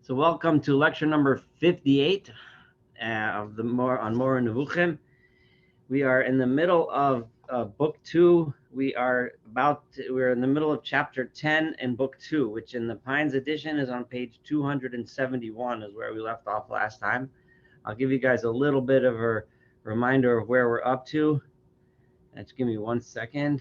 So welcome to lecture number 58 of the More on More Nevuchim. We are in the middle of book 2. We're in the middle of chapter 10 in book 2, which in the Pines edition is on page 271, is where we left off last time. I'll give you guys a little bit of a reminder of where we're up to. Just give me 1 second.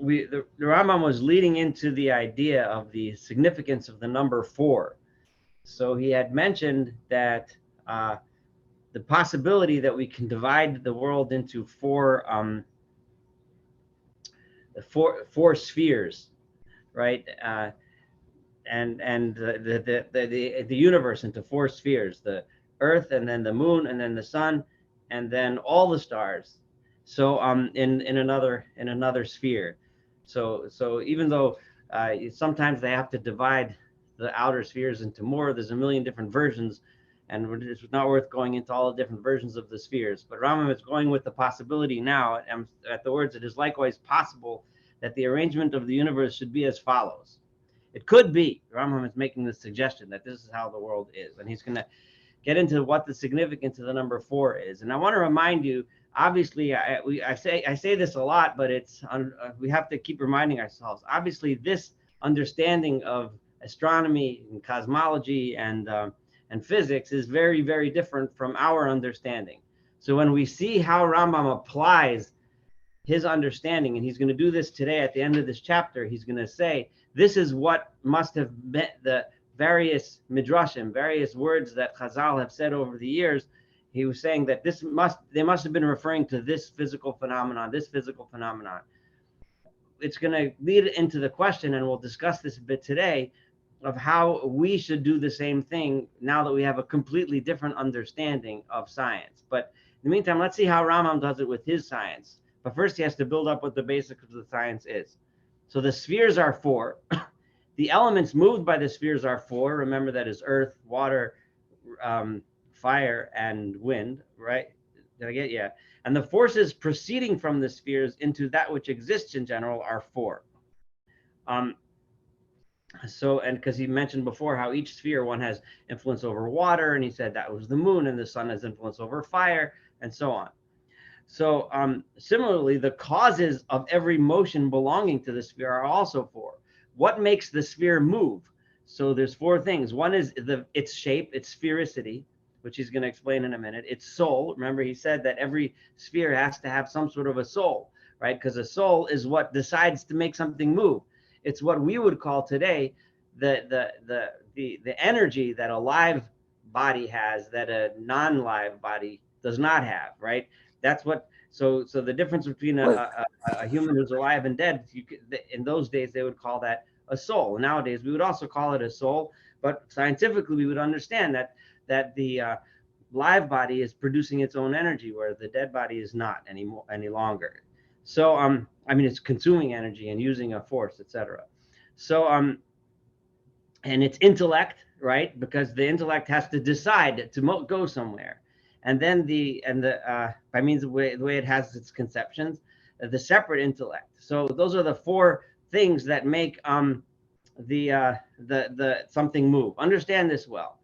The Rambam was leading into the idea of the significance of the number 4. So he had mentioned that the possibility that we can divide the world into four spheres, right? And the universe into 4 spheres: the Earth, and then the Moon, and then the Sun, and then all the stars. So in another sphere. So even though sometimes they have to divide the outer spheres into more, there's a million different versions, and it's not worth going into all the different versions of the spheres. But Rambam is going with the possibility now, and at the words, it is likewise possible that the arrangement of the universe should be as follows. It could be, Rambam is making this suggestion that this is how the world is, and he's going to get into what the significance of the number 4 is. And I want to remind you, obviously, I say this a lot, but we have to keep reminding ourselves. Obviously, this understanding of astronomy and cosmology and physics is very, very different from our understanding. So when we see how Rambam applies his understanding, and he's going to do this today at the end of this chapter, he's going to say this is what must have been the various midrashim, various words that Chazal have said over the years. He was saying that they must have been referring to this physical phenomenon, It's going to lead into the question, and we'll discuss this a bit today, of how we should do the same thing now that we have a completely different understanding of science. But in the meantime, let's see how Rambam does it with his science. But first, he has to build up what the basics of the science is. So the spheres are 4. The elements moved by the spheres are 4. Remember, that is earth, water, fire, and wind, right? Did I get? Yeah. And the forces proceeding from the spheres into that which exists in general are 4. So, and because he mentioned before how each sphere, one has influence over water, and he said that was the moon, and the sun has influence over fire, and so on. So similarly, the causes of every motion belonging to the sphere are also 4. What makes the sphere move? So there's 4 things. One is its shape, its sphericity, which he's going to explain in a minute. Its soul. Remember, he said that every sphere has to have some sort of a soul, right? Because a soul is what decides to make something move. It's what we would call today the energy that a live body has that a non-live body does not have, right? That's what. So the difference between a human who's alive and dead, in those days they would call that a soul. Nowadays we would also call it a soul, but scientifically we would understand that the live body is producing its own energy, where the dead body is not any longer. So I mean, it's consuming energy and using a force, etc. So and it's intellect, right? Because the intellect has to decide to go somewhere. And then by means of the way it has its conceptions, the separate intellect. So those are the 4 things that make the something move. Understand this well.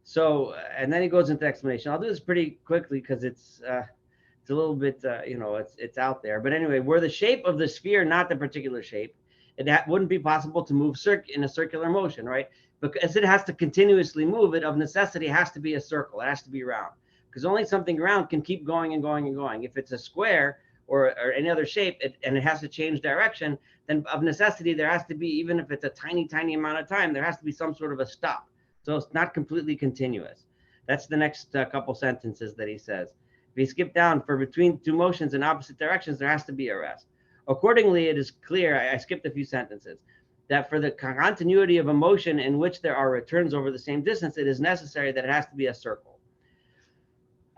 So, and then he goes into explanation. I'll do this pretty quickly because it's a little bit it's out there. But anyway, were the shape of the sphere not the particular shape, it wouldn't be possible to move in a circular motion, right? Because it has to continuously move. It of necessity has to be a circle. It has to be round. Because only something round can keep going and going and going. If it's a square or any other shape, and it has to change direction, then of necessity there has to be, even if it's a tiny amount of time, there has to be some sort of a stop. So it's not completely continuous. That's the next couple sentences that he says. If you skip down, for between 2 motions in opposite directions, there has to be a rest. Accordingly, it is clear, I skipped a few sentences, that for the continuity of a motion in which there are returns over the same distance, it is necessary that it has to be a circle.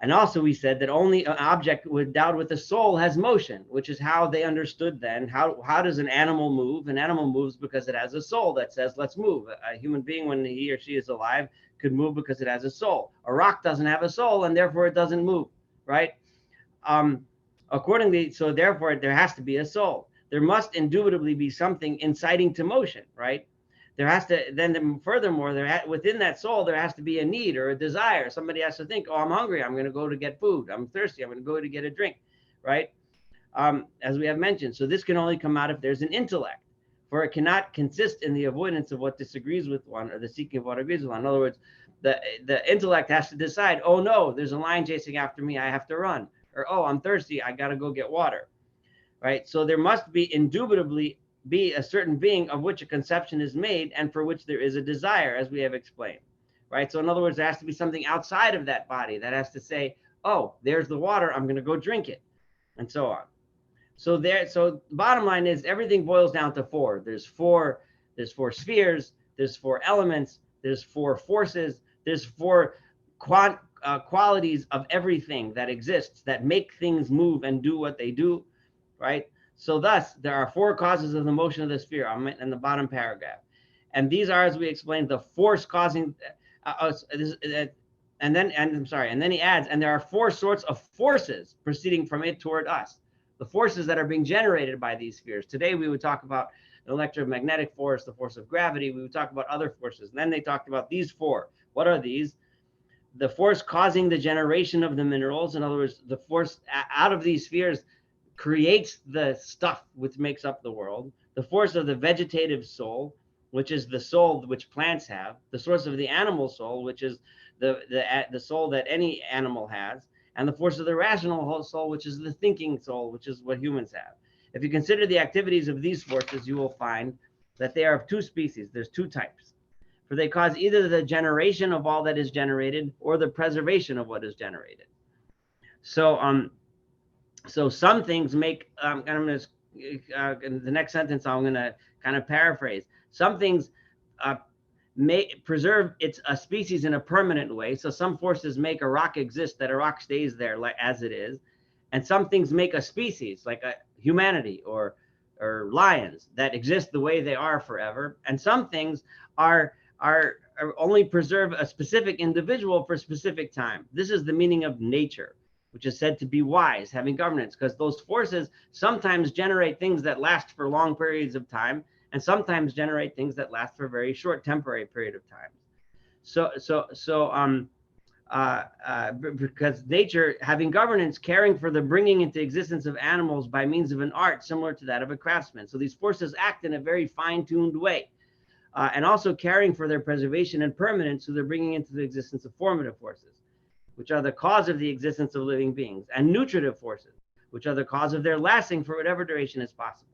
And also we said that only an object endowed with a soul has motion, which is how they understood then. How does an animal move? An animal moves because it has a soul that says, let's move. A human being, when he or she is alive, could move because it has a soul. A rock doesn't have a soul, and therefore it doesn't move, right? Accordingly, so therefore there has to be a soul. there must indubitably be something inciting to motion, right? There has to, then furthermore, within that soul, there has to be a need or a desire. Somebody has to think, oh, I'm hungry, I'm going to go to get food. I'm thirsty, I'm going to go to get a drink, right? As we have mentioned. So this can only come out if there's an intellect, for it cannot consist in the avoidance of what disagrees with one or the seeking of what agrees with one. In other words, the intellect has to decide, oh no, there's a lion chasing after me, I have to run. Or, oh, I'm thirsty, I got to go get water, right? So there must be indubitably be a certain being of which a conception is made and for which there is a desire, as we have explained, right? So in other words, there has to be something outside of that body that has to say, oh, there's the water, I'm going to go drink it, and so on. So the bottom line is everything boils down to four. There's four spheres, there's four elements, there's four forces, there's four qualities of everything that exists that make things move and do what they do, right? So thus, there are four causes of the motion of the sphere. I'm in the bottom paragraph. And these are, as we explained, the force causing, and then he adds, and there are four sorts of forces proceeding from it toward us. The forces that are being generated by these spheres. Today, we would talk about the electromagnetic force, the force of gravity. We would talk about other forces. And then they talked about these four. What are these? The force causing the generation of the minerals. In other words, the force out of these spheres creates the stuff which makes up the world. The force of the vegetative soul, which is the soul which plants have. The source of the animal soul, which is the soul that any animal has. And the force of the rational soul, which is the thinking soul, which is what humans have. If you consider the activities of these forces, you will find that they are of two species. There's two types. For they cause either the generation of all that is generated or the preservation of what is generated. So some things make, and I'm going to, in the next sentence, I'm going to kind of paraphrase. Some things may preserve a species in a permanent way. So some forces make a rock exist, that a rock stays there like as it is. And some things make a species, like humanity or lions, that exist the way they are forever. And some things are only preserve a specific individual for a specific time. This is the meaning of nature, which is said to be wise, having governance, because those forces sometimes generate things that last for long periods of time, and sometimes generate things that last for a very short temporary period of time. Because nature, having governance, caring for the bringing into existence of animals by means of an art similar to that of a craftsman. So these forces act in a very fine-tuned way, and also caring for their preservation and permanence, so they're bringing into the existence of formative forces, which are the cause of the existence of living beings, and nutritive forces, which are the cause of their lasting for whatever duration is possible.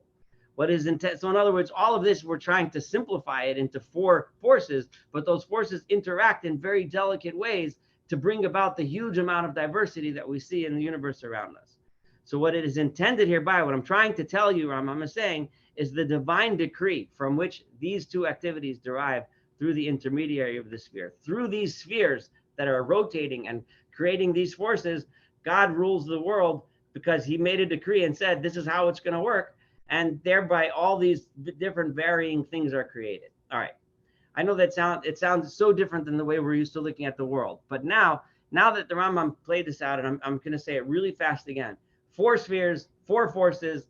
So in other words, all of this, we're trying to simplify it into four forces, but those forces interact in very delicate ways to bring about the huge amount of diversity that we see in the universe around us. So what it is intended hereby, what I'm trying to tell you, Rambam is saying, is the divine decree from which these two activities derive through the intermediary of the sphere. Through these spheres that are rotating and creating these forces, God rules the world because he made a decree and said, this is how it's going to work. And thereby all these different varying things are created. All right. I know that it sounds so different than the way we're used to looking at the world. But now that the Rambam played this out, and I'm going to say it really fast again, four spheres, four forces,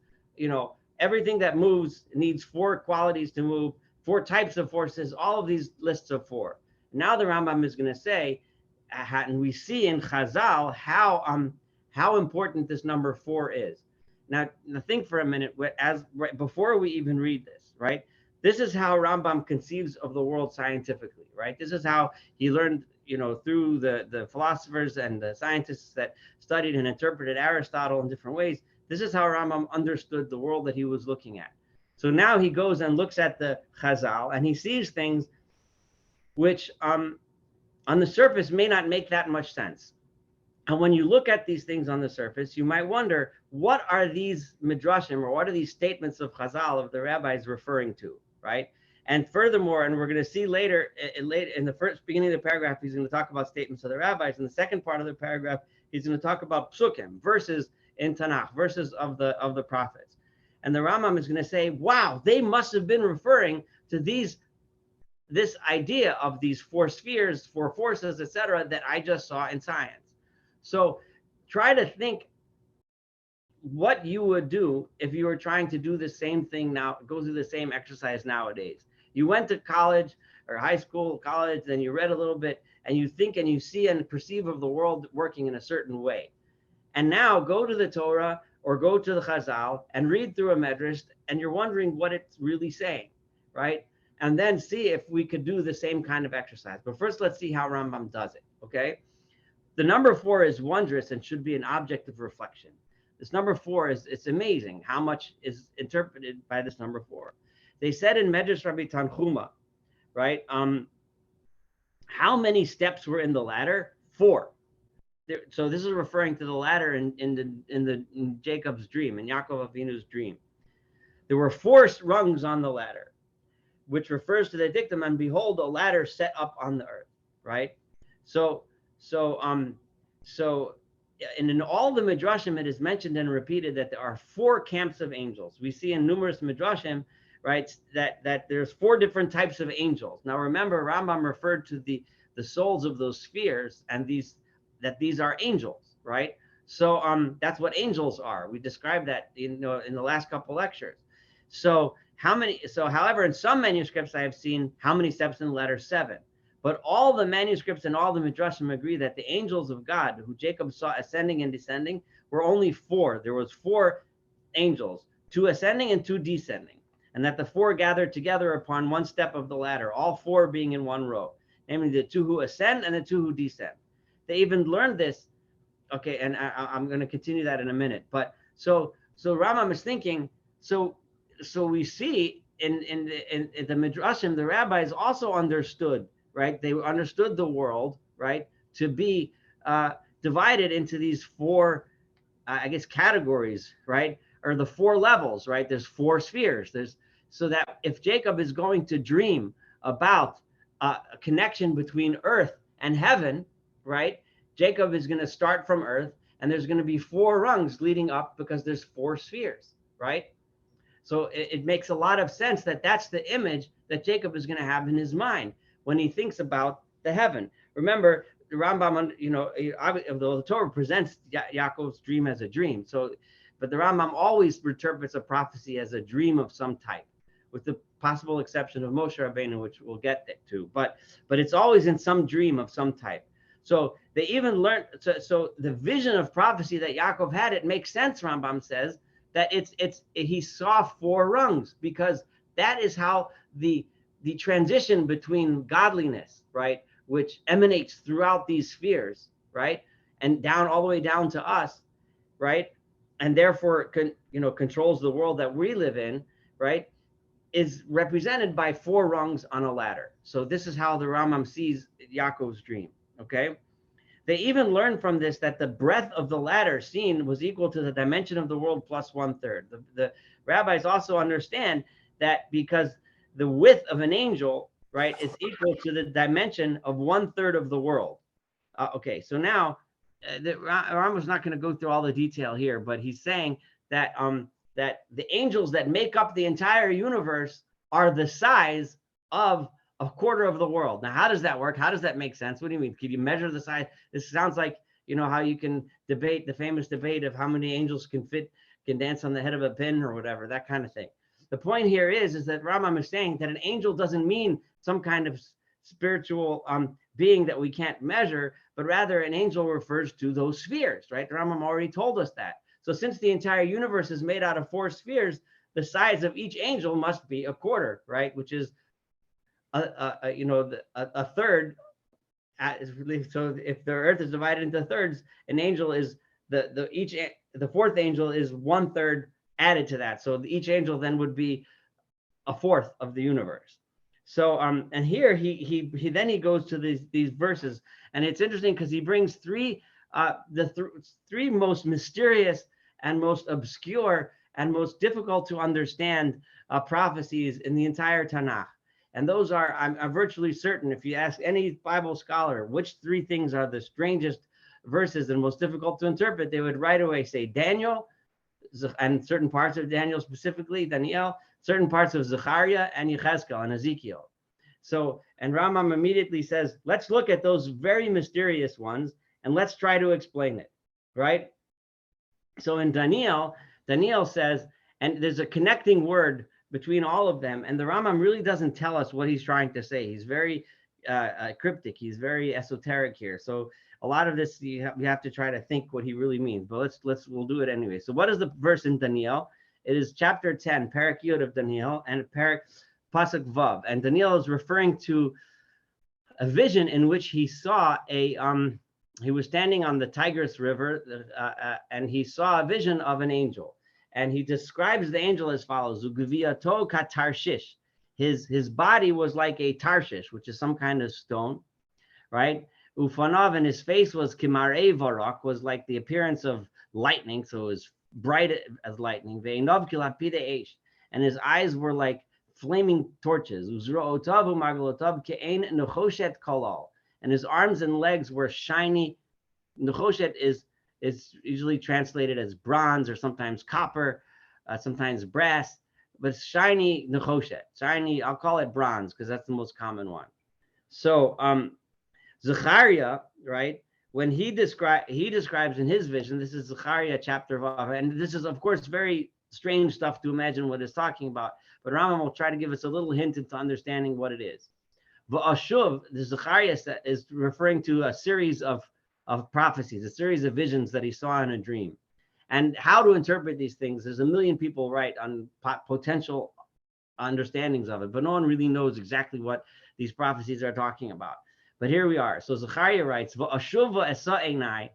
everything that moves needs four qualities to move, four types of forces, all of these lists of four. Now the Rambam is going to say, and we see in Chazal how important this number four is. Now think for a minute, before we even read this, right? This is how Rambam conceives of the world scientifically, right? This is how he learned, through the philosophers and the scientists that studied and interpreted Aristotle in different ways. This is how Rambam understood the world that he was looking at. So now he goes and looks at the Chazal, and he sees things which on the surface may not make that much sense. And when you look at these things on the surface, you might wonder, what are these midrashim, or what are these statements of Chazal, of the rabbis, referring to, right? And furthermore, and we're going to see later in the beginning of the paragraph, he's going to talk about statements of the rabbis. In the second part of the paragraph, he's going to talk about psukim, verses in Tanakh, verses of the prophets. And the Rambam is going to say, wow, they must have been referring to this idea of these four spheres, four forces, etc., that I just saw in science. So try to think what you would do if you were trying to do the same thing now, go through the same exercise nowadays. You went to college or high school, college, then you read a little bit, and you think and you see and perceive of the world working in a certain way. And now go to the Torah or go to the Chazal and read through a medrash, and you're wondering what it's really saying, right? And then see if we could do the same kind of exercise. But first, let's see how Rambam does it, okay? The number 4 is wondrous and should be an object of reflection. This number 4 it's amazing how much is interpreted by this number 4. They said in Medrash Rabbi Tanchuma, right? How many steps were in the ladder? 4. So this is referring to the ladder in Jacob's dream, in Yaakov Avinu's dream. There were 4 rungs on the ladder, which refers to the dictum, and behold, a ladder set up on the earth, right? So in all the midrashim, it is mentioned and repeated that there are 4 camps of angels. We see in numerous midrashim, right, that there's 4 different types of angels. Now remember, Rambam referred to the souls of those spheres, and these are angels, right? So that's what angels are. We described that in the last couple lectures. So however, in some manuscripts I have seen how many steps in the ladder? 7. But all the manuscripts and all the midrashim agree that the angels of God, who Jacob saw ascending and descending, were only 4. There was 4 angels, 2 ascending and 2 descending, and that the 4 gathered together upon one step of the ladder, all 4 being in one row, namely the 2 who ascend and the 2 who descend. They even learned this. Okay, and I'm going to continue that in a minute. But so Rambam is thinking. So we see in the midrashim, the rabbis also understood, right? They understood the world, right, to be divided into these 4, I guess, categories, right, or the 4 levels, right? There's 4 spheres. So that if Jacob is going to dream about a connection between earth and heaven, right, Jacob is going to start from earth, and there's going to be 4 rungs leading up because there's 4 spheres, right? So it makes a lot of sense that that's the image that Jacob is going to have in his mind when he thinks about the heaven. Remember, the Rambam, the Torah presents Yaakov's dream as a dream. But the Rambam always interprets a prophecy as a dream of some type, with the possible exception of Moshe Rabbeinu, which we'll get to. But it's always in some dream of some type. So they even learned. So the vision of prophecy that Yaakov had, it makes sense. Rambam says that he saw 4 rungs, because that is how the transition between godliness, right, which emanates throughout these spheres, right, and down all the way down to us, right, and therefore controls the world that we live in, right, is represented by 4 rungs on a ladder. So this is how the Rambam sees Yaakov's dream. Okay, they even learned from this that the breadth of the ladder seen was equal to the dimension of the world plus 1/3. The rabbis also understand that because the width of an angel, right, is equal to the dimension of 1/3 of the world. Okay, so now Rambam's not going to go through all the detail here, but he's saying that that the angels that make up the entire universe are the size of a quarter of the world. Now, how does that work? How does that make sense? What do you mean? Can you measure the size? This sounds like, how you can debate the famous debate of how many angels can dance on the head of a pin or whatever, that kind of thing. The point here is that Rambam is saying that an angel doesn't mean some kind of spiritual being that we can't measure, but rather an angel refers to those spheres, right? The Rambam already told us that. So since the entire universe is made out of 4 spheres, the size of each angel must be a quarter, right? Which is a third. So if the earth is divided into thirds, an angel is the 4th angel is 1/3 added to that. So each angel then would be a 4th of the universe. So and here he goes to these verses, and it's interesting because he brings 3 3 most mysterious and most obscure and most difficult to understand prophecies in the entire Tanakh. And those are, I'm virtually certain, if you ask any Bible scholar which 3 things are the strangest verses and most difficult to interpret, they would right away say Daniel, and certain parts of Daniel, specifically Daniel, certain parts of Zechariah and Yechezkel and Ezekiel. So, and Rambam immediately says, let's look at those very mysterious ones and let's try to explain it, right? So in Daniel says, and there's a connecting word between all of them, and the Rambam really doesn't tell us what he's trying to say. He's very cryptic. He's very esoteric here. So a lot of this you have to try to think what he really means. But we'll do it anyway. So what is the verse in Daniel? It is chapter 10, Parak Yud of Daniel, and Parak Pasuk Vav. And Daniel is referring to a vision in which he saw he was standing on the Tigris River, and he saw a vision of an angel. And he describes the angel as follows: Uguviyato katarshish. His body was like a tarshish, which is some kind of stone, right? Ufanav, and his face was kimarei varok, was like the appearance of lightning, so it was bright as lightning. Ve'inov kilapide eish, and his eyes were like flaming torches. Uzro'otav u'margalotav ke'ein nechoshet kolal, and his arms and legs were shiny. Nechoshet is usually translated as bronze or sometimes copper, sometimes brass, but it's shiny nechoshet. Shiny, I'll call it bronze because that's the most common one. So Zechariah, right, when he describes in his vision, this is Zechariah chapter 5, and this is of course very strange stuff to imagine what it's talking about, but Rambam will try to give us a little hint into understanding what it is. V'ashuv, the Zechariah is referring to a series of prophecies, a series of visions that he saw in a dream. And how to interpret these things, there's a million people write on potential understandings of it, but no one really knows exactly what these prophecies are talking about. But here we are. So Zechariah writes, V'ashuv v'esa einai,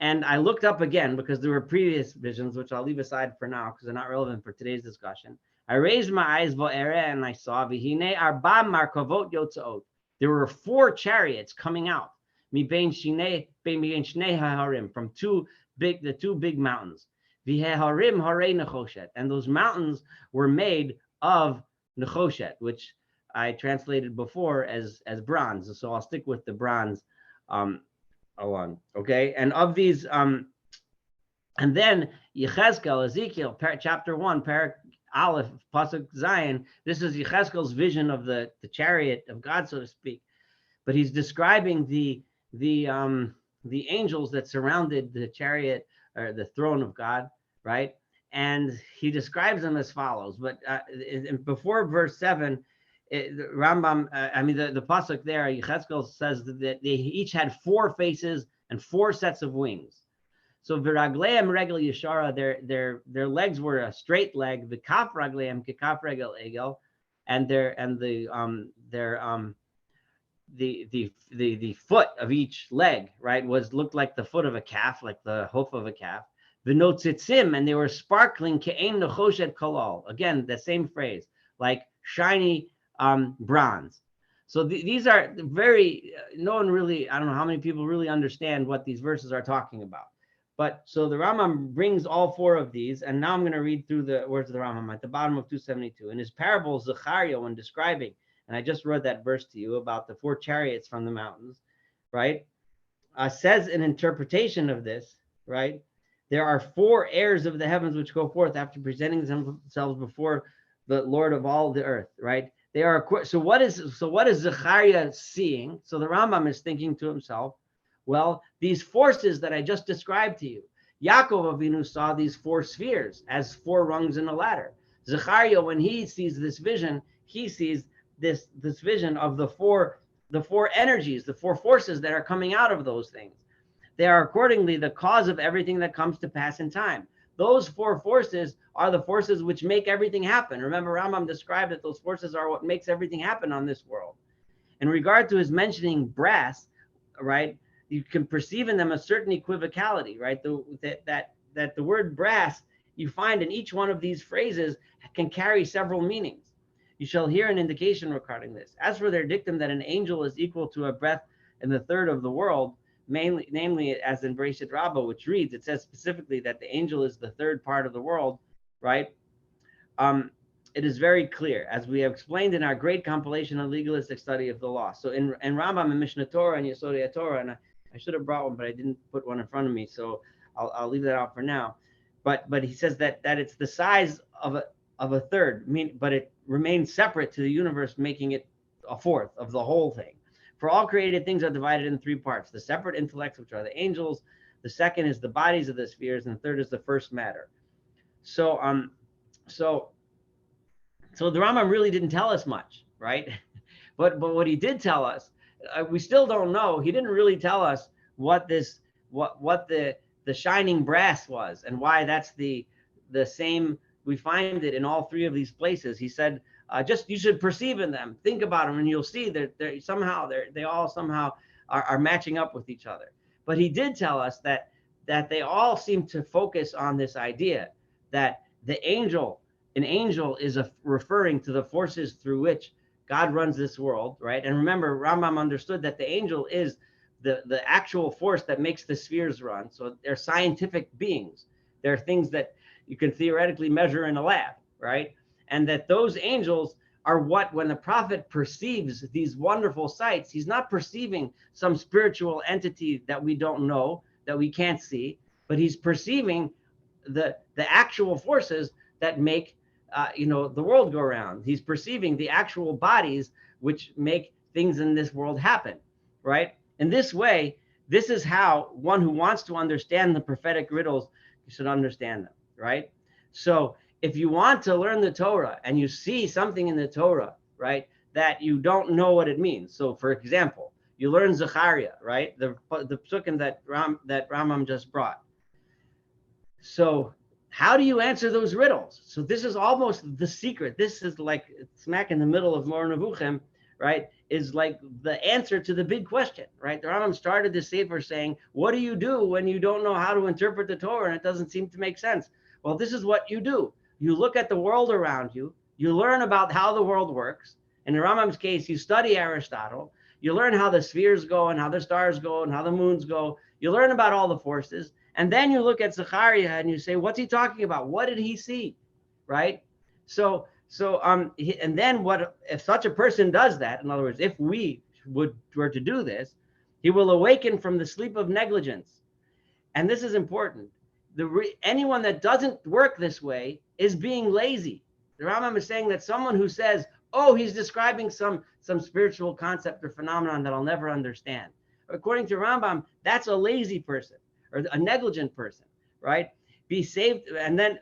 and I looked up again because there were previous visions, which I'll leave aside for now because they're not relevant for today's discussion. I raised my eyes, and I saw, V'hinei arba markavot yotzaot. There were 4 chariots coming out, from the two big mountains. And those mountains were made of nechoshet, which I translated before as bronze. So I'll stick with the bronze alone. Okay, and of these, and then Yechezkel, Ezekiel, chapter 1, Parak Aleph, Pasuk Zion. This is Yechezkel's vision of the chariot of God, so to speak. But he's describing the angels that surrounded the chariot or the throne of God, right? And he describes them as follows. But before verse 7, Rambam, the pasuk there, Yechezkel says that they each had 4 faces and 4 sets of wings. So viragleim regel yeshara, their legs were a straight leg. V'kaf ragleim kekaf regel egel, and the foot of each leg, right, looked like the foot of a calf, like the hoof of a calf. V'notzitzim, and they were sparkling ke'ein nechoshet kolal. Again, the same phrase, like shiny bronze. So these are very, no one really, I don't know how many people really understand what these verses are talking about. But so the Rambam brings all 4 of these, and now I'm going to read through the words of the Rambam at the bottom of 272. In his parable, Zechariah, when describing, and I just read that verse to you about the 4 chariots from the mountains, right, says an interpretation of this, right, there are 4 heirs of the heavens which go forth after presenting themselves before the Lord of all the earth, right? They are, so what is Zechariah seeing? So the Rambam is thinking to himself, well, these forces that I just described to you, Yaakov Avinu saw these 4 spheres as 4 rungs in a ladder. Zechariah, when he sees this vision, he sees this vision of the four energies, the 4 forces that are coming out of those things. They are accordingly the cause of everything that comes to pass in time. Those 4 forces are the forces which make everything happen. Remember, Rambam described that those forces are what makes everything happen on this world. In regard to his mentioning brass, right, you can perceive in them a certain equivocality, right? That the word brass you find in each one of these phrases can carry several meanings. You shall hear an indication regarding this. As for their dictum that an angel is equal to a breath in the third of the world, namely as in Bereshit Rabbah, which reads, it says specifically that the angel is the third part of the world, right? It is very clear, as we have explained in our great compilation on legalistic study of the law. So in Rambam and Mishnah Torah and Yesodei Torah, and I should have brought one, but I didn't put one in front of me, so I'll leave that out for now. But he says that it's the size of a third, but it remains separate to the universe, making it a fourth of the whole thing. For all created things are divided in 3 parts: the separate intellects, which are the angels, the second is the bodies of the spheres, and the third is the first matter. So so the Rambam really didn't tell us much, right? But what he did tell us, we still don't know. He didn't really tell us what the shining brass was, and why that's the same. We find it in all three of these places. He said, just you should perceive in them, think about them, and you'll see that they all somehow are matching up with each other. But he did tell us that they all seem to focus on this idea that an angel is referring to the forces through which God runs this world, right? And remember, Rambam understood that the angel is the actual force that makes the spheres run. So they're scientific beings. They're things that you can theoretically measure in a lab, right? And that those angels are what, when the prophet perceives these wonderful sights, he's not perceiving some spiritual entity that we don't know, that we can't see, but he's perceiving the actual forces that make the world go around. He's perceiving the actual bodies which make things in this world happen, right? In this way, this is how one who wants to understand the prophetic riddles should understand them, right? So if you want to learn the Torah and you see something in the Torah, right, that you don't know what it means. So for example, you learn Zechariah, right? The psukim that Rambam just brought. So how do you answer those riddles? So this is almost the secret. This is like smack in the middle of Mor Nevuchim, right? Is like the answer to the big question, right? The Rambam started the Sefer saying, what do you do when you don't know how to interpret the Torah and it doesn't seem to make sense? Well, this is what you do. You look at the world around you, you learn about how the world works. In the Rambam's case, you study Aristotle, you learn how the spheres go and how the stars go and how the moons go. You learn about all the forces. And then you look at Zechariah and you say, what's he talking about? What did he see? Right? And then what if such a person does that? In other words, if we were to do this, he will awaken from the sleep of negligence. And this is important. Anyone that doesn't work this way is being lazy. The Rambam is saying that someone who says, oh, he's describing some spiritual concept or phenomenon that I'll never understand. According to Rambam, that's a lazy person or a negligent person, right? Be saved. And then,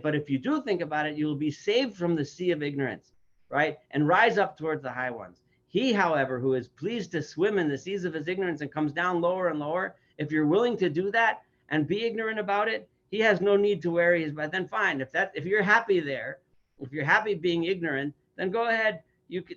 but if you do think about it, you will be saved from the sea of ignorance, right? And rise up towards the high ones. He, however, who is pleased to swim in the seas of his ignorance and comes down lower and lower, if you're willing to do that and be ignorant about it, he has no need to worry. But then fine, if you're happy there, if you're happy being ignorant, then go ahead.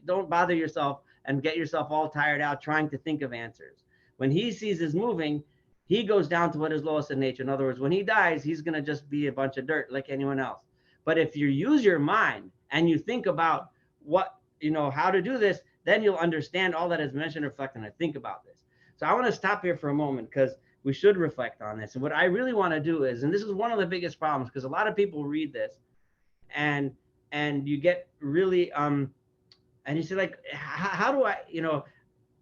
Don't bother yourself and get yourself all tired out trying to think of answers. When he ceases moving, he goes down to what is lowest in nature. In other words, when he dies, he's going to just be a bunch of dirt like anyone else. But if you use your mind and you think about how to do this, then you'll understand all that is mentioned, reflect, and think about this. So I want to stop here for a moment because we should reflect on this. And what I really want to do is, and this is one of the biggest problems, because a lot of people read this and you get really, and you say like, how do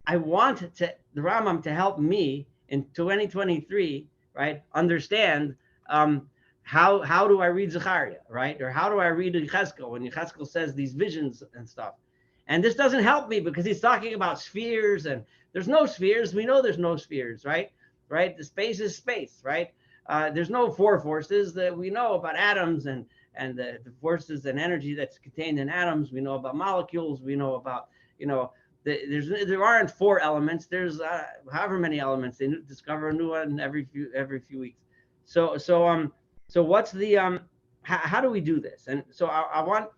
I want the Rambam to help me in 2023, right, understand how do I read Zechariah, right? Or how do I read Yechezkel when Yechezkel says these visions and stuff? And this doesn't help me because he's talking about spheres and there's no spheres. We know there's no spheres, right? Right? The space is space, right? There's no four forces that we know about atoms and the forces and energy that's contained in atoms. We know about molecules. We know about, there aren't four elements. There's however many elements. They discover a new one every few weeks. So what's the how do we do this? And so I want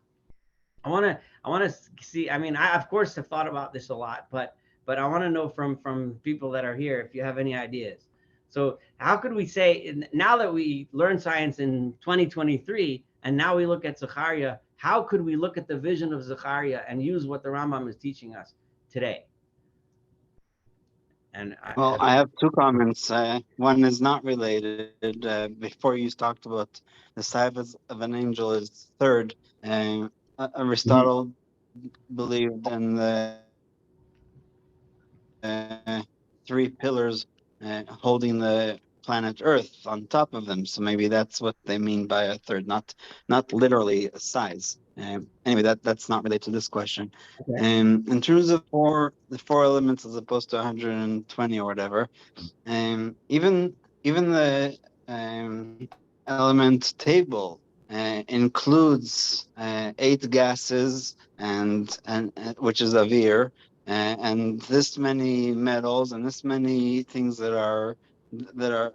to see. I mean, I of course have thought about this a lot, but I want to know from people that are here if you have any ideas. So how could we say, now that we learn science in 2023 and now we look at Zechariah, how could we look at the vision of Zechariah and use what the Rambam is teaching us today? And I have two comments. One is not related. Before you talked about the size of an angel is third. Aristotle believed in the three pillars holding the planet Earth on top of them. So maybe that's what they mean by a third, not literally a size. Anyway, that's not related to this question. Okay. In terms of the four elements as opposed to 120 or whatever, even even the element table includes 8 gases and which is avir, and this many metals and this many things that are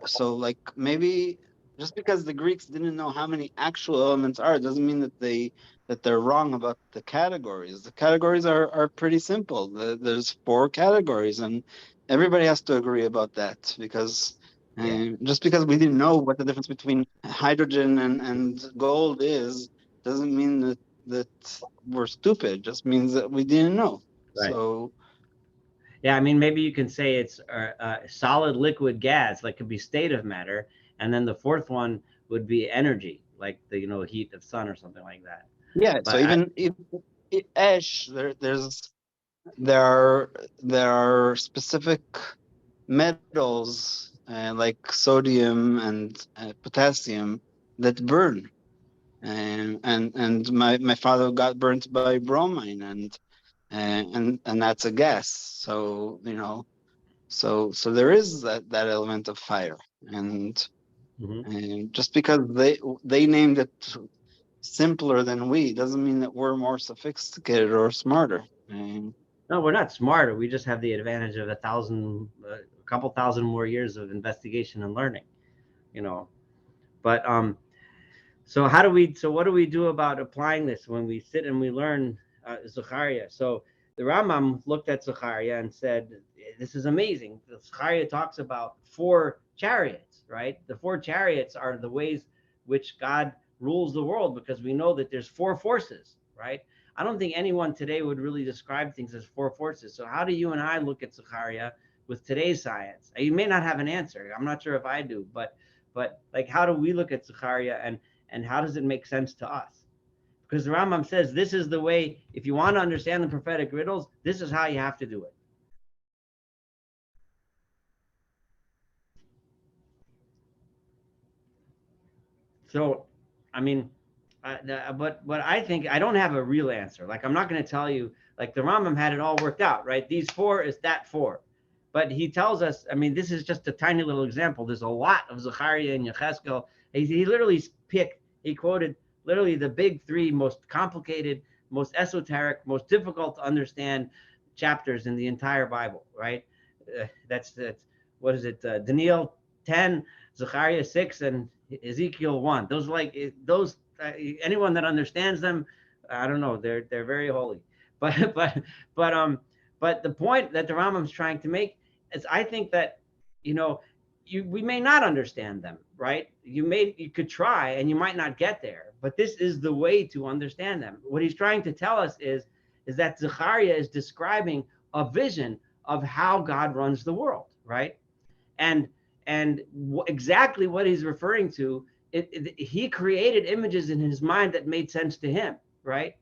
so, like, maybe just because the Greeks didn't know how many actual elements are, doesn't mean that they're wrong about the categories. The categories are pretty simple. There's 4 categories, and everybody has to agree about that, because just because we didn't know what the difference between hydrogen and gold is, doesn't mean that we're stupid. Just means that we didn't know. Right. So Yeah, I mean, maybe you can say it's a solid, liquid, gas, like could be state of matter, and then the fourth one would be energy, like the heat of sun or something like that. yeah. So But even if ash, there are specific metals like sodium and potassium that burn, and my father got burnt by bromine, and that's a gas. So so there is that element of fire, and Mhm. just because they named it simpler than we doesn't mean that we're more sophisticated or smarter. No, we're not smarter. We just have the advantage of a couple thousand more years of investigation and learning, you know. But so what do we do about applying this when we sit and we learn Zechariah? So the Rambam looked at Zechariah and said, "This is amazing." Zechariah talks about 4 chariots, right? The 4 chariots are the ways which God rules the world, because we know that there's 4 forces, right? I don't think anyone today would really describe things as 4 forces. So how do you and I look at Zechariah with today's science? You may not have an answer. I'm not sure if I do, but like, how do we look at Zechariah, and how does it make sense to us? Because the Rambam says this is the way, if you want to understand the prophetic riddles, this is how you have to do it. So, I mean, but I think I don't have a real answer. Like, I'm not going to tell you, like the Rambam had it all worked out, right? These 4 is that 4. But he tells us, I mean, this is just a tiny little example. There's a lot of Zechariah and Yechezkel. He literally he quoted literally the big 3 most complicated, most esoteric, most difficult to understand chapters in the entire Bible, right? That's what is it? Daniel 10, Zechariah 6, and Ezekiel 1. Those anyone that understands them, I don't know, they're very holy. But but um but the point that the Rambam's trying to make is, I think that we may not understand them, right? You could try and you might not get there, but this is the way to understand them. What he's trying to tell us is that Zechariah is describing a vision of how God runs the world, right? And exactly what he's referring to, he created images in his mind that made sense to him, right?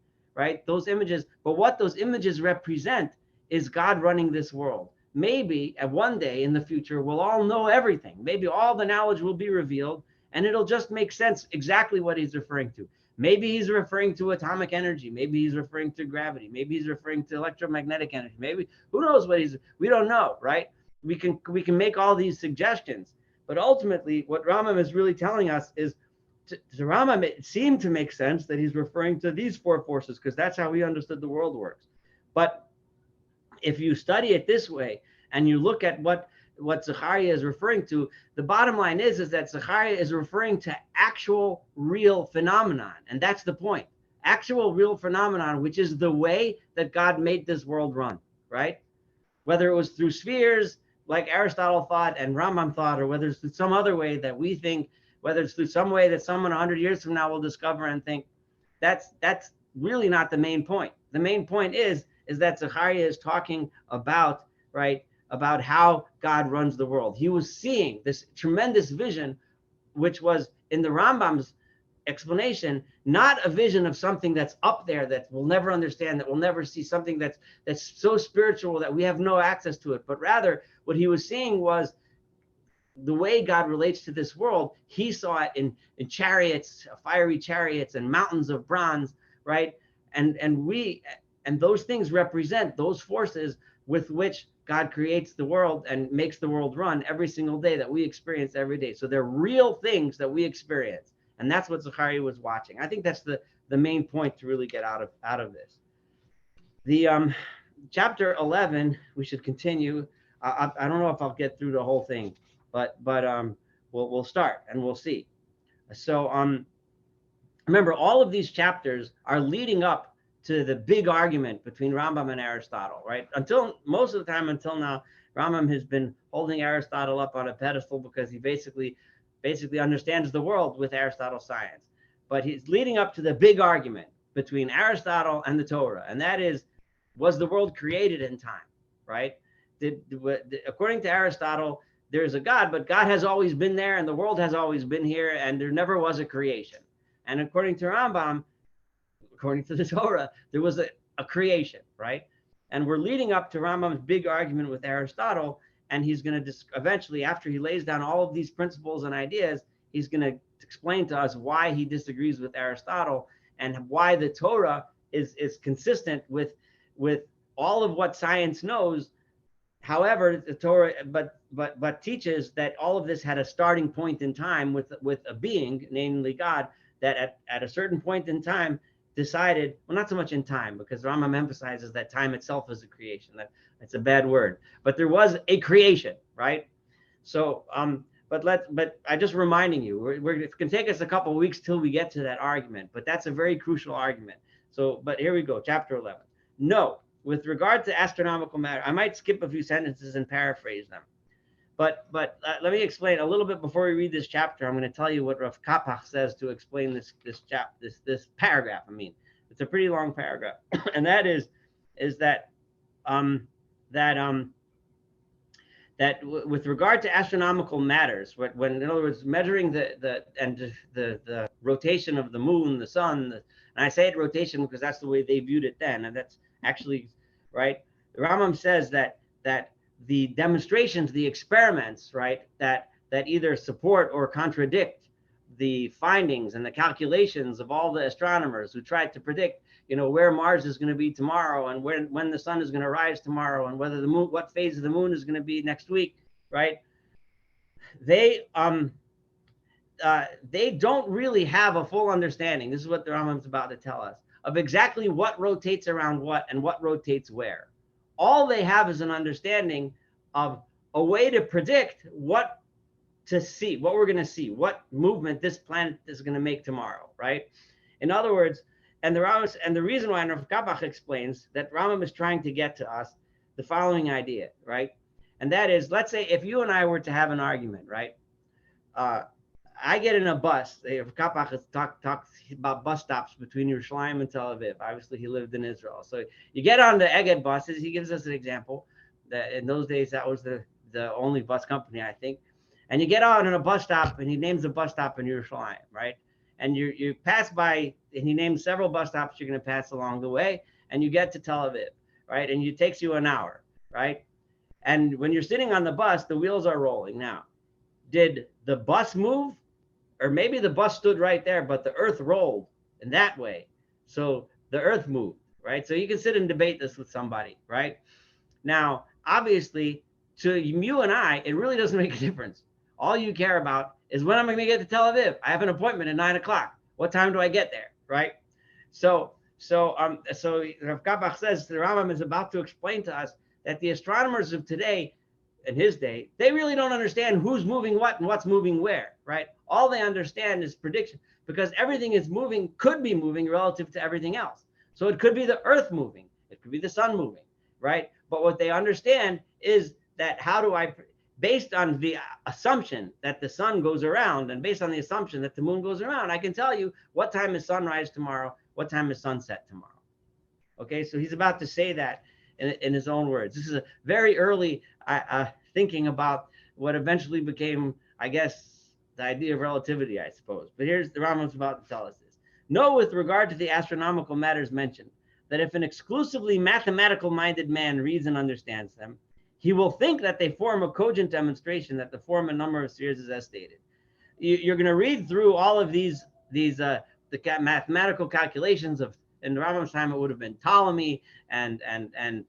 Those images, but what those images represent is God running this world. Maybe at one day in the future we'll all know everything. Maybe all the knowledge will be revealed, and it'll just make sense exactly what he's referring to. Maybe he's referring to atomic energy. Maybe he's referring to gravity. Maybe he's referring to electromagnetic energy. Maybe, who knows what we don't know, right? We can make all these suggestions, but ultimately what Rambam is really telling us is, to Rambam it seemed to make sense that he's referring to these 4 forces, because that's how he understood the world works. But if you study it this way and you look at what Zechariah is referring to, the bottom line is that Zechariah is referring to actual real phenomenon, and that's the point. Actual real phenomenon, which is the way that God made this world run, right? Whether it was through spheres like Aristotle thought and Rambam thought, or whether it's through some other way that we think, whether it's through some way that someone 100 years from now will discover and think, that's really not the main point. The main point is that Zechariah is talking about, right, about how God runs the world. He was seeing this tremendous vision, which was, in the Rambam's explanation, not a vision of something that's up there that we'll never understand, that we'll never see, something that's so spiritual that we have no access to it, but rather what he was seeing was the way God relates to this world. He saw it in chariots, fiery chariots, and mountains of bronze, right? And those things represent those forces with which God creates the world and makes the world run every single day that we experience every day. So they're real things that we experience. And that's what Zachariah was watching. I think that's the main point to really get out of this. The chapter 11, we should continue. I don't know if I'll get through the whole thing, but we'll start and we'll see. So remember, all of these chapters are leading up to the big argument between Rambam and Aristotle, right? Until most of the time until now, Rambam has been holding Aristotle up on a pedestal because he basically understands the world with Aristotle's science. But he's leading up to the big argument between Aristotle and the Torah, and that is, was the world created in time, right? According to Aristotle, there's a God, but God has always been there, and the world has always been here, and there never was a creation. And according to Rambam, according to the Torah, there was a creation, right? And we're leading up to Rambam's big argument with Aristotle, and he's going to eventually, after he lays down all of these principles and ideas, he's going to explain to us why he disagrees with Aristotle and why the Torah is consistent with all of what science knows. However, the Torah but teaches that all of this had a starting point in time with a being, namely God, that at a certain point in time decided, well, not so much in time, because Rambam emphasizes that time itself is a creation. That's a bad word, but there was a creation, right? So but I just reminding you, it's going to take us a couple of weeks till we get to that argument, but that's a very crucial argument. So, but here we go, chapter 11. No, with regard to astronomical matter, I might skip a few sentences and paraphrase them. But let me explain a little bit before we read this chapter. I'm going to tell you what Rav Kapach says to explain this paragraph. I mean, it's a pretty long paragraph, and that is that with regard to astronomical matters, when in other words measuring the rotation of the moon, the sun, and I say it rotation because that's the way they viewed it then, and that's actually right. The Rambam says that the demonstrations, the experiments, right, that either support or contradict the findings and the calculations of all the astronomers who tried to predict, where Mars is going to be tomorrow, and when the sun is going to rise tomorrow, and whether the moon, what phase of the moon is going to be next week, right? They don't really have a full understanding. This is what the Rambam's about to tell us, of exactly what rotates around what and what rotates where. All they have is an understanding of a way to predict what we're going to see, what movement this planet is going to make tomorrow, right? In other words, and the reason why Rav Kapach explains that Rambam is trying to get to us the following idea, right? And that is, let's say if you and I were to have an argument, right? I get in a bus. Rav Kapach talks about bus stops between Yerushalayim and Tel Aviv. Obviously, he lived in Israel. So you get on the Egged buses. He gives us an example that in those days, that was the only bus company, I think. And you get on a bus stop, and he names a bus stop in Yerushalayim, right? And you pass by, and he names several bus stops you're going to pass along the way, and you get to Tel Aviv, right? And it takes you an hour, right? And when you're sitting on the bus, the wheels are rolling. Now, did the bus move? Or maybe the bus stood right there, but the earth rolled in that way. So the earth moved, right? So you can sit and debate this with somebody, right? Now, obviously, to you and I, it really doesn't make a difference. All you care about is when I'm going to get to Tel Aviv. I have an appointment at 9 o'clock. What time do I get there, right? So Rav Kapach says the Rambam is about to explain to us that the astronomers of today, in his day, they really don't understand who's moving what and what's moving where, right? All they understand is prediction, because everything is moving, could be moving relative to everything else. So it could be the earth moving, it could be the sun moving, right? But what they understand is that based on the assumption that the sun goes around, and based on the assumption that the moon goes around, I can tell you what time is sunrise tomorrow, what time is sunset tomorrow. Okay, so he's about to say that in his own words. This is a very early thinking about what eventually became, I guess, the idea of relativity, I suppose. But here's the Rambam's about to tell us this. Know with regard to the astronomical matters mentioned, that if an exclusively mathematical-minded man reads and understands them, he will think that they form a cogent demonstration that the form and number of spheres is as stated. You're going to read through all of the mathematical calculations of, in the Rambam's time, it would have been Ptolemy and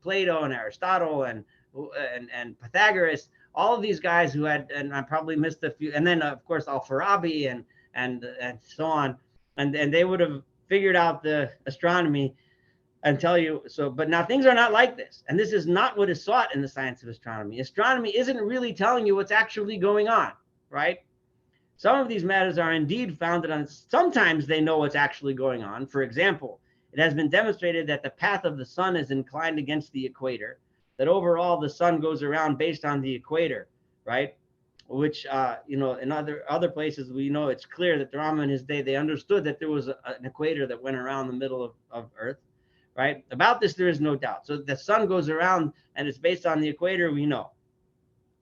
Plato and Aristotle and and Pythagoras, all of these guys who had, and I probably missed a few, and then of course Al-Farabi and so on, and they would have figured out the astronomy and tell you so. But now things are not like this, and this is not what is sought in the science of astronomy. Astronomy isn't really telling you what's actually going on, right? Some of these matters are indeed founded on, sometimes they know what's actually going on. For example, it has been demonstrated that the path of the sun is inclined against the equator, that overall the sun goes around based on the equator, right? Which, in other places, we know it's clear that the Rambam in his day, they understood that there was an equator that went around the middle of Earth, right? About this, there is no doubt. So the sun goes around and it's based on the equator, we know.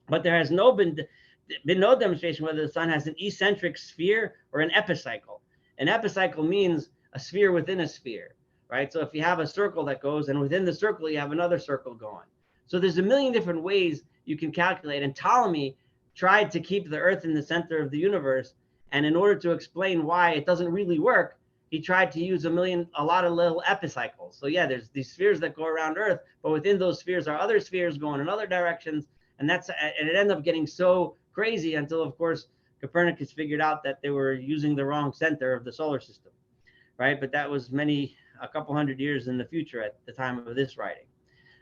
But there has been no demonstration whether the sun has an eccentric sphere or an epicycle. An epicycle means a sphere within a sphere, right? So if you have a circle that goes, and within the circle, you have another circle going. So there's a million different ways you can calculate. And Ptolemy tried to keep the Earth in the center of the universe. And in order to explain why it doesn't really work, he tried to use a lot of little epicycles. So yeah, there's these spheres that go around Earth, but within those spheres are other spheres going in other directions. And it ended up getting so crazy until, of course, Copernicus figured out that they were using the wrong center of the solar system, right? But that was a couple hundred years in the future at the time of this writing.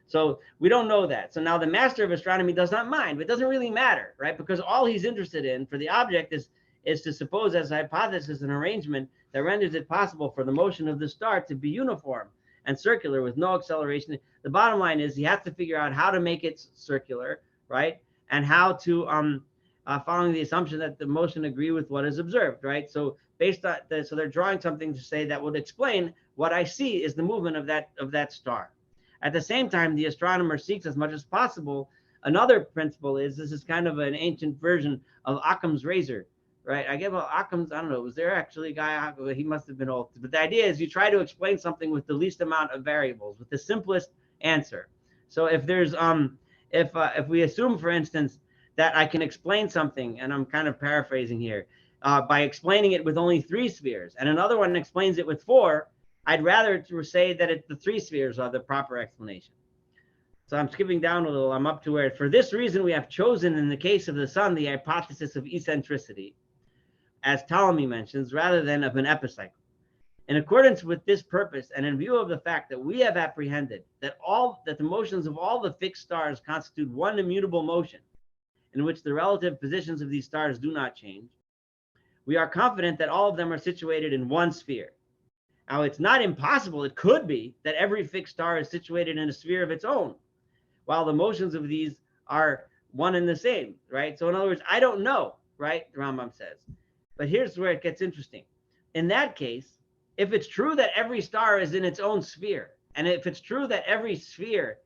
So we don't know that. So now the master of astronomy does not mind. It doesn't really matter, right? Because all he's interested in for the object is to suppose as a hypothesis an arrangement that renders it possible for the motion of the star to be uniform and circular with no acceleration. The bottom line is he has to figure out how to make it circular, right? And how to, following the assumption that the motion agree with what is observed, right? So based on so they're drawing something to say that would explain what I see is the movement of that star. At the same time, the astronomer seeks as much as possible. Another principle this is kind of an ancient version of Occam's razor, right? I give Occam's, I don't know, was there actually a guy, he must have been old, but the idea is you try to explain something with the least amount of variables, with the simplest answer. So if there's, if we assume, for instance, that I can explain something, and I'm kind of paraphrasing here, by explaining it with only 3 spheres, and another one explains it with 4, I'd rather say that the 3 spheres are the proper explanation. So I'm skipping down a little. I'm up to where, for this reason, we have chosen, in the case of the sun, the hypothesis of eccentricity, as Ptolemy mentions, rather than of an epicycle. In accordance with this purpose, and in view of the fact that we have apprehended that the motions of all the fixed stars constitute one immutable motion, in which the relative positions of these stars do not change, we are confident that all of them are situated in one sphere. Now, it's not impossible, it could be, that every fixed star is situated in a sphere of its own, while the motions of these are one and the same, right? So in other words, I don't know, right? The Rambam says. But here's where it gets interesting. In that case, if it's true that every star is in its own sphere, and if it's true that every sphere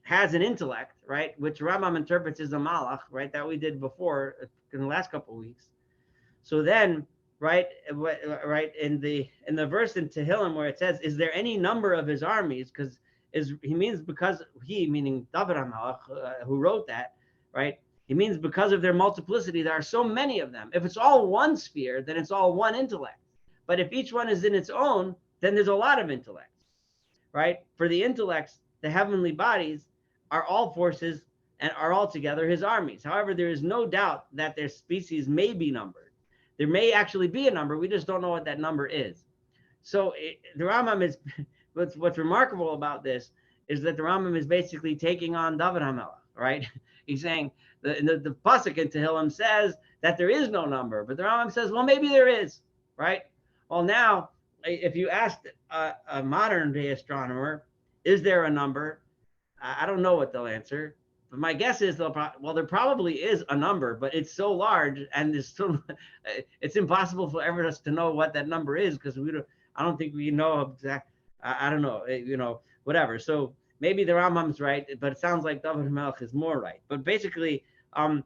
has an intellect, right, which Rambam interprets as a malach, right, that we did before in the last couple of weeks. So then, right, in the verse in Tehillim where it says, "Is there any number of his armies?" Because he means because meaning David HaMelech, who wrote that, right? He means because of their multiplicity, there are so many of them. If it's all one sphere, then it's all one intellect. But if each one is in its own, then there's a lot of intellects, right? For the intellects, the heavenly bodies are all forces and are all together his armies. However, there is no doubt that their species may be numbered. There may actually be a number. We just don't know what that number is. So the Rambam is, what's remarkable about this is that the Rambam is basically taking on David HaMelech, right? He's saying the pasuk in Tehillim says that there is no number, but the Rambam says, well, maybe there is, right? Well, now, if you asked a modern day astronomer, is there a number? I don't know what they'll answer. But my guess is there probably is a number, but it's so large and it's impossible for ever us to know what that number is because I don't think we know exact. I don't know, whatever. So maybe the Rambam's right, but it sounds like David HaMelech is more right. But basically, so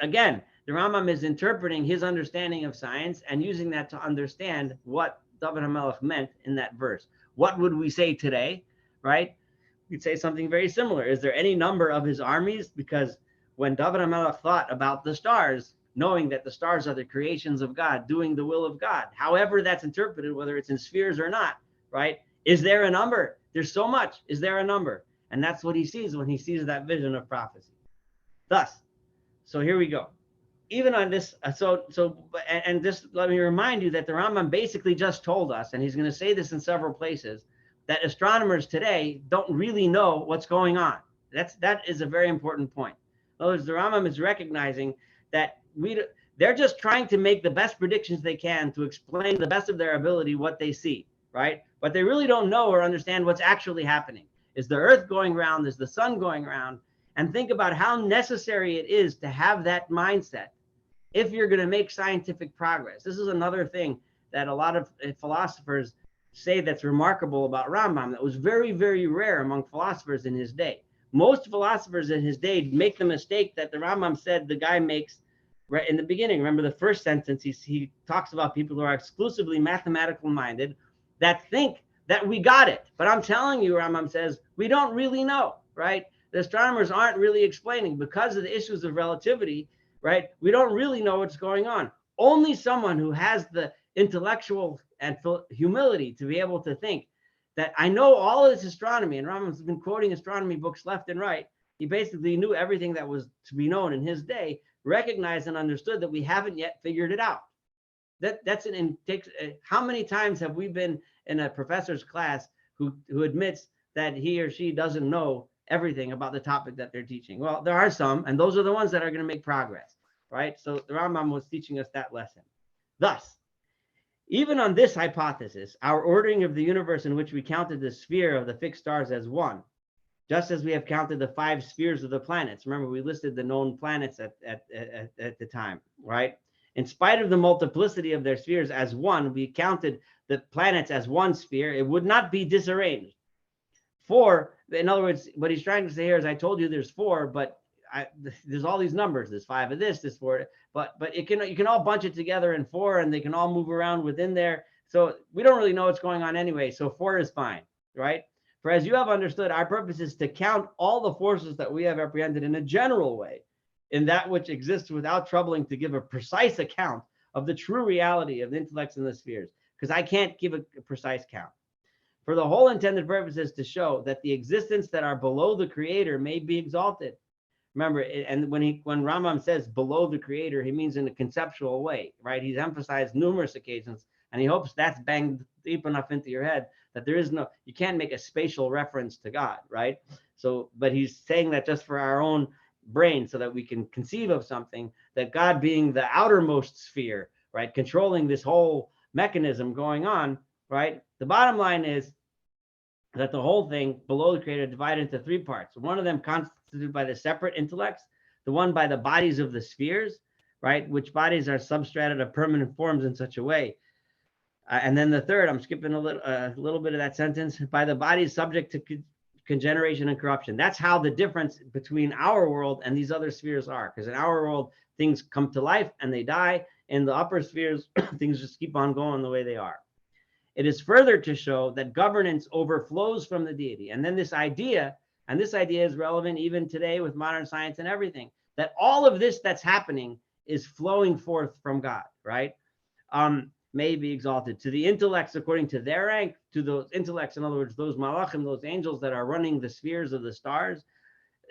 again, the Rambam is interpreting his understanding of science and using that to understand what David HaMelech meant in that verse. What would we say today, right? We'd say something very similar. Is there any number of his armies? Because when David HaMelech thought about the stars, knowing that the stars are the creations of God, doing the will of God, however that's interpreted, whether it's in spheres or not, right? Is there a number? There's so much. Is there a number? And that's what he sees when he sees that vision of prophecy. Thus, so here we go. Even on this, and just let me remind you that the Rambam basically just told us, and he's going to say this in several places, that astronomers today don't really know what's going on. That is a very important point. In other words, the Rambam is recognizing that they're just trying to make the best predictions they can to explain the best of their ability what they see, right? But they really don't know or understand what's actually happening. Is the earth going round? Is the sun going round? And think about how necessary it is to have that mindset if you're going to make scientific progress. This is another thing that a lot of philosophers say that's remarkable about Rambam that was very, very rare among philosophers in his day. Most philosophers in his day make the mistake that the Rambam said the guy makes right in the beginning. Remember the first sentence, he talks about people who are exclusively mathematical minded that think that we got it. But I'm telling you, Rambam says, we don't really know, right? The astronomers aren't really explaining because of the issues of relativity, right? We don't really know what's going on. Only someone who has the intellectual and humility to be able to think that I know all of this astronomy, and Rambam's been quoting astronomy books left and right. He basically knew everything that was to be known in his day, recognized and understood that we haven't yet figured it out. That's an takes. How many times have we been in a professor's class who admits that he or she doesn't know everything about the topic that they're teaching? Well, there are some, and those are the ones that are going to make progress, right? So the Rambam was teaching us that lesson. Thus, even on this hypothesis, our ordering of the universe in which we counted the sphere of the fixed stars as one, just as we have counted the 5 spheres of the planets. Remember, we listed the known planets at the time, right? In spite of the multiplicity of their spheres as one, we counted the planets as one sphere. It would not be disarranged. 4, in other words, what he's trying to say here is, I told you there's 4, but there's all these numbers. There's 5 of this, this 4, but you can all bunch it together in 4, and they can all move around within there. So we don't really know what's going on anyway. So 4 is fine, right? For as you have understood, our purpose is to count all the forces that we have apprehended in a general way, in that which exists without troubling to give a precise account of the true reality of the intellects in the spheres, because I can't give a precise count. For the whole intended purpose is to show that the existence that are below the Creator may be exalted. Remember, and when Rambam says below the Creator, he means in a conceptual way, right? He's emphasized numerous occasions, and he hopes that's banged deep enough into your head that you can't make a spatial reference to God, right? So, but he's saying that just for our own brain so that we can conceive of something, that God being the outermost sphere, right, controlling this whole mechanism going on, right? The bottom line is that the whole thing below the Creator divided into 3 parts. One of them constituted by the separate intellects, the one by the bodies of the spheres, right, which bodies are substrated of permanent forms in such a way. And then the third, I'm skipping a little bit of that sentence, by the bodies subject to congeneration and corruption. That's how the difference between our world and these other spheres are. Because in our world, things come to life and they die. In the upper spheres, things just keep on going the way they are. It is further to show that governance overflows from the deity. And then this idea is relevant even today with modern science and everything, that all of this that's happening is flowing forth from God, right? May be exalted to the intellects according to their rank, to those intellects, in other words, those malachim, those angels that are running the spheres of the stars,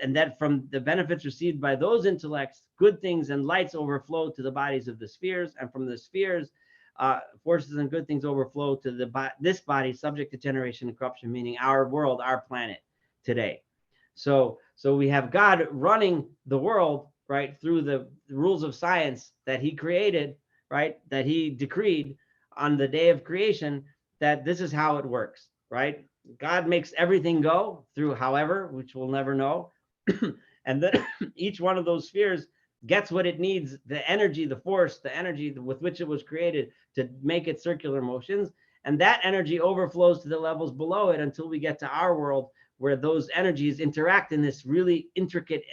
and that from the benefits received by those intellects, good things and lights overflow to the bodies of the spheres, and from the spheres, forces and good things overflow to this body subject to generation and corruption, meaning our world, our planet today. So we have God running the world, right, through the rules of science that he created, right, that he decreed on the day of creation, that this is how it works, right? God makes everything go through however, which we'll never know. And then each one of those spheres gets what it needs, the energy, the force, the energy with which it was created to make its circular motions. And that energy overflows to the levels below it until we get to our world, where those energies interact in this really intricate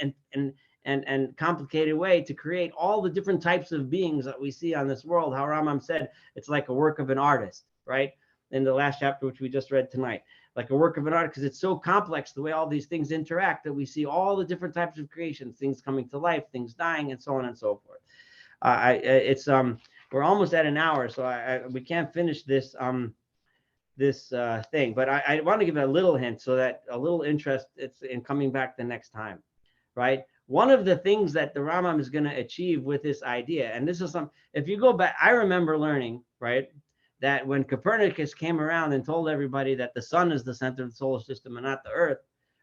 and complicated way to create all the different types of beings that we see on this world. How Rambam said, it's like a work of an artist, right? In the last chapter, which we just read tonight, like a work of an artist, because it's so complex the way all these things interact that we see all the different types of creations, things coming to life, things dying, and so on and so forth. We're almost at an hour, so we can't finish this thing. But I want to give a little hint so that a little interest it's in coming back the next time, right? One of the things that the Rambam is going to achieve with this idea, and this is some, if you go back, I remember learning, right, that when Copernicus came around and told everybody that the sun is the center of the solar system and not the earth,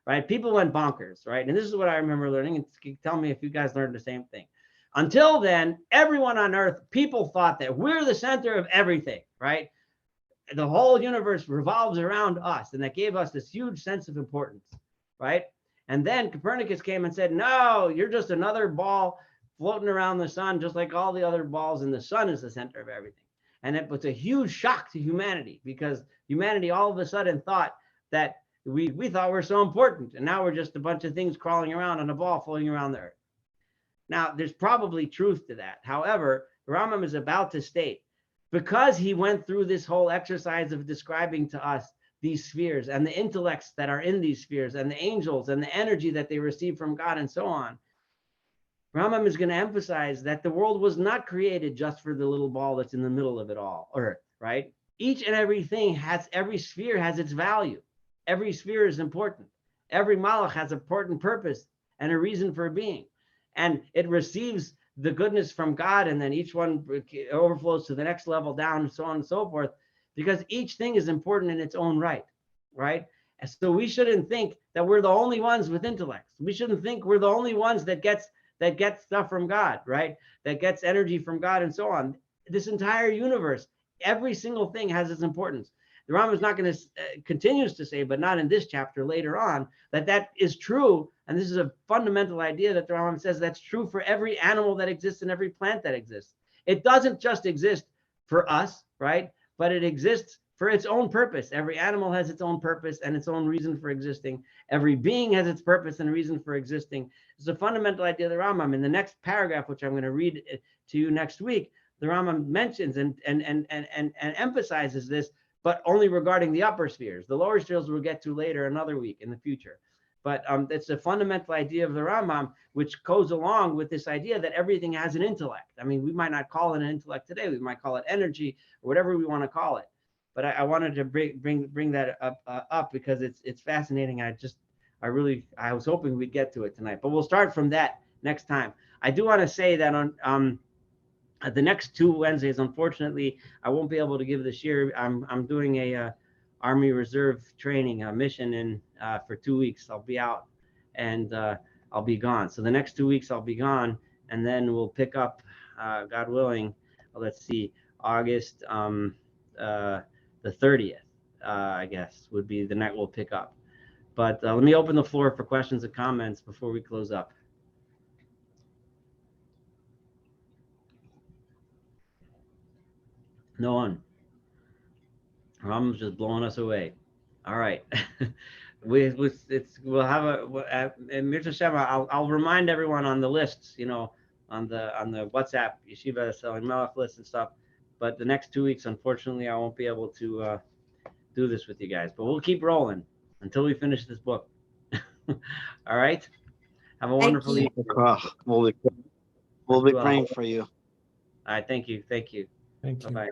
right, people went bonkers, right? And this is what I remember learning, and tell me if you guys learned the same thing. Until then, everyone on earth, people thought that we're the center of everything, right? The whole universe revolves around us, and that gave us this huge sense of importance, right? And then Copernicus came and said, no, you're just another ball floating around the sun, just like all the other balls, and the sun is the center of everything. And it was a huge shock to humanity, because humanity all of a sudden thought that we thought we're so important, and now we're just a bunch of things crawling around on a ball floating around the earth. Now, there's probably truth to that. However, Rambam is about to state, because he went through this whole exercise of describing to us these spheres and the intellects that are in these spheres and the angels and the energy that they receive from God and so on, Rambam is going to emphasize that the world was not created just for the little ball that's in the middle of it all, Earth, right? Each and everything every sphere has its value. Every sphere is important. Every malach has an important purpose and a reason for being. And it receives the goodness from God, and then each one overflows to the next level down, and so on and so forth, because each thing is important in its own right, right? And so we shouldn't think that we're the only ones with intellects. We shouldn't think we're the only ones that get stuff from God, right? That gets energy from God and so on. This entire universe, every single thing has its importance. The Rambam is not going to continues to say, but not in this chapter, later on, that is true. And this is a fundamental idea that the Rambam says that's true for every animal that exists and every plant that exists. It doesn't just exist for us, right? But it exists for its own purpose. Every animal has its own purpose and its own reason for existing. Every being has its purpose and reason for existing. It's a fundamental idea of the Rambam. In the next paragraph, which I'm going to read to you next week, the Rambam mentions and emphasizes this, but only regarding the upper spheres. The lower spheres we'll get to later, another week in the future. But it's a fundamental idea of the Rambam, which goes along with this idea that everything has an intellect. I mean, we might not call it an intellect today. We might call it energy or whatever we want to call it. But I wanted to bring that up because it's fascinating. I was hoping we'd get to it tonight. But we'll start from that next time. I do want to say that on the next 2 Wednesdays, unfortunately, I won't be able to give this year. I'm doing a Army Reserve training mission for 2 weeks. I'll be out and I'll be gone. So the next 2 weeks I'll be gone, and then we'll pick up, God willing. Let's see, August the 30th, I guess, would be the night we'll pick up. But let me open the floor for questions and comments before we close up. No one. Rambam's just blowing us away. All right. We'll have Mirza Shema. I'll remind everyone on the lists, on the WhatsApp Yeshiva Selling Melech list and stuff. But the next 2 weeks, unfortunately, I won't be able to do this with you guys. But we'll keep rolling until we finish this book. All right. Have a wonderful evening. We'll be praying for you. All right. Thank you. Thank you. Bye-bye.